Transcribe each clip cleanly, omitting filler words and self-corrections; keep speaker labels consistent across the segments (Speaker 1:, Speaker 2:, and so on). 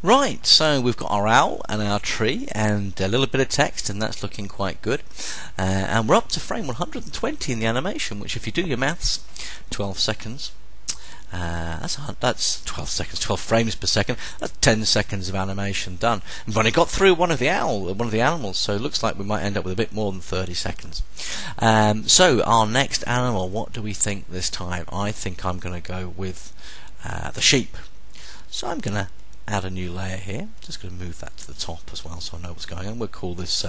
Speaker 1: Right, so we've got our owl and our tree and a little bit of text, and that's looking quite good. And we're up to frame 120 in the animation, which, if you do your maths, 12 seconds. That's 12 seconds, 12 frames per second. That's 10 seconds of animation done. We've only got through one of the animals, so it looks like we might end up with a bit more than 30 seconds. So our next animal, what do we think this time? I think I'm going to go with the sheep. So I'm going to add a new layer here. Just going to move that to the top as well, so I know what's going on. We'll call this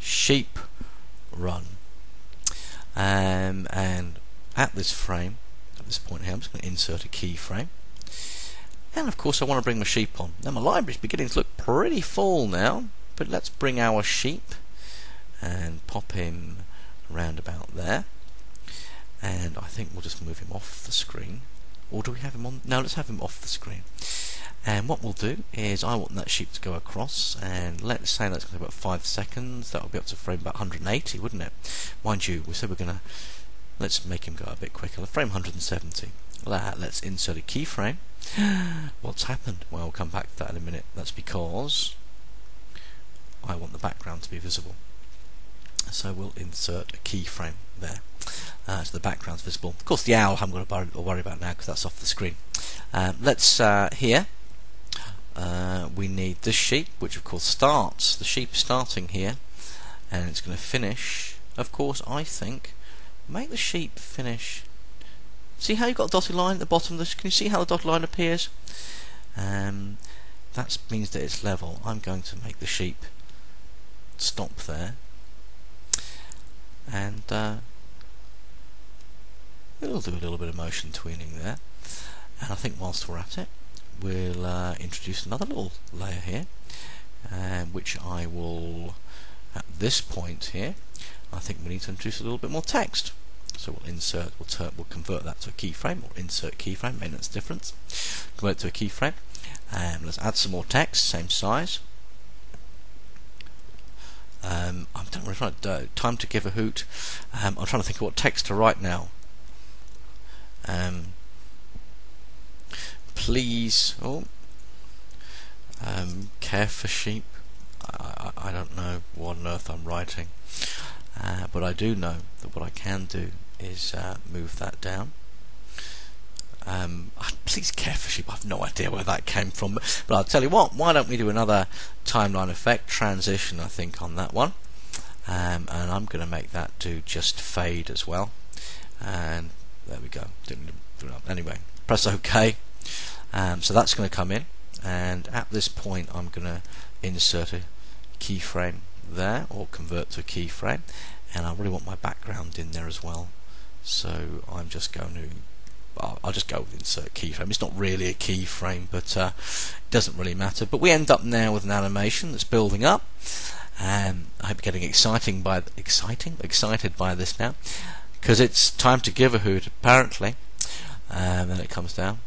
Speaker 1: sheep run. And at this frame, at this point here, I'm just going to insert a keyframe. And of course I want to bring my sheep on. Now my library's beginning to look pretty full now, but let's bring our sheep and pop him around about there. And I think we'll just move him off the screen. Or do we have him on? No, let's have him off the screen. And what we'll do is I want that sheep to go across, and let's say that's going to be about 5 seconds. That will be up to frame about 180, wouldn't it? Mind you, we said we're going to, let's make him go a bit quicker. Frame 170. Let's insert a keyframe. What's happened? Well, we'll come back to that in a minute. That's because I want the background to be visible. So we'll insert a keyframe there. So the background's visible. Of course, the owl I'm going to worry about now because that's off the screen. Let's here. We need this sheep, which of course starts. The sheep starting here, and it's going to finish. Of course, I think make the sheep finish. See how you've got a dotted line at the bottom of this? Can you see how the dotted line appears? That means that it's level. I'm going to make the sheep stop there, and it'll do a little bit of motion tweening there. And I think whilst we're at it, we'll introduce another little layer here, which I will, at this point here, I think we need to introduce a little bit more text. So we'll insert, we'll convert that to a keyframe, or insert keyframe, maintenance difference, convert it to a keyframe, and let's add some more text, same size. I'm trying to time to give a hoot. I'm trying to think of what text to write now. Please, care for sheep. I don't know what on earth I'm writing, but I do know that what I can do is move that down. Please care for sheep. I've no idea where that came from, but I'll tell you what. Why don't we do another timeline effect transition? I think on that one, and I'm going to make that do just fade as well. And there we go. Anyway, press OK. So that's going to come in, and at this point I'm going to insert a keyframe there, or convert to a keyframe, and I really want my background in there as well. So I'm just going to, I'll just go with insert keyframe. It's not really a keyframe, but it doesn't really matter. But we end up now with an animation that's building up. I hope you're getting excited by this now, because it's time to give a hoot apparently. And then it comes down,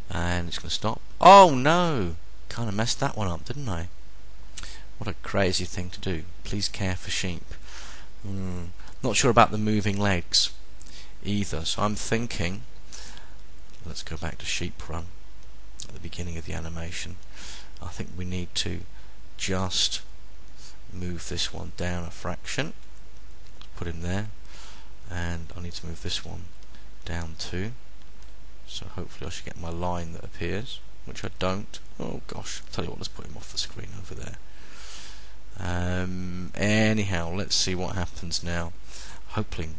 Speaker 1: and it's going to stop. Oh no! Kind of messed that one up, didn't I? What a crazy thing to do. Please care for sheep. Not sure about the moving legs either, so I'm thinking, let's go back to sheep run at the beginning of the animation. I think we need to just move this one down a fraction, put him there, and I need to move this one down too. So hopefully I should get my line that appears, which I don't. Oh gosh, I'll tell you what, let's put him off the screen over there. Anyhow, let's see what happens now. Hoping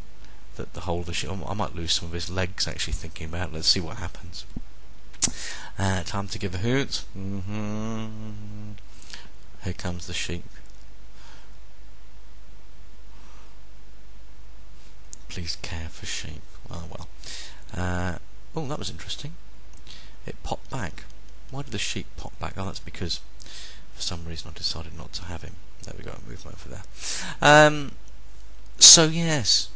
Speaker 1: that the whole of the ship, I might lose some of his legs actually thinking about it. Let's see what happens. Time to give a hoot. Here comes the sheep. Please care for sheep. Oh well. Oh, that was interesting. It popped back. Why did the sheep pop back? Oh, that's because for some reason I decided not to have him. There we go, move him over there. So yes,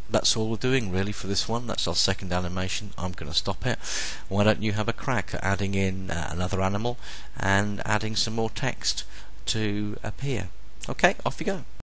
Speaker 1: that's all we're doing really for this one. That's our second animation. I'm going to stop it. Why don't you have a crack at adding in another animal and adding some more text to appear? Okay, off you go.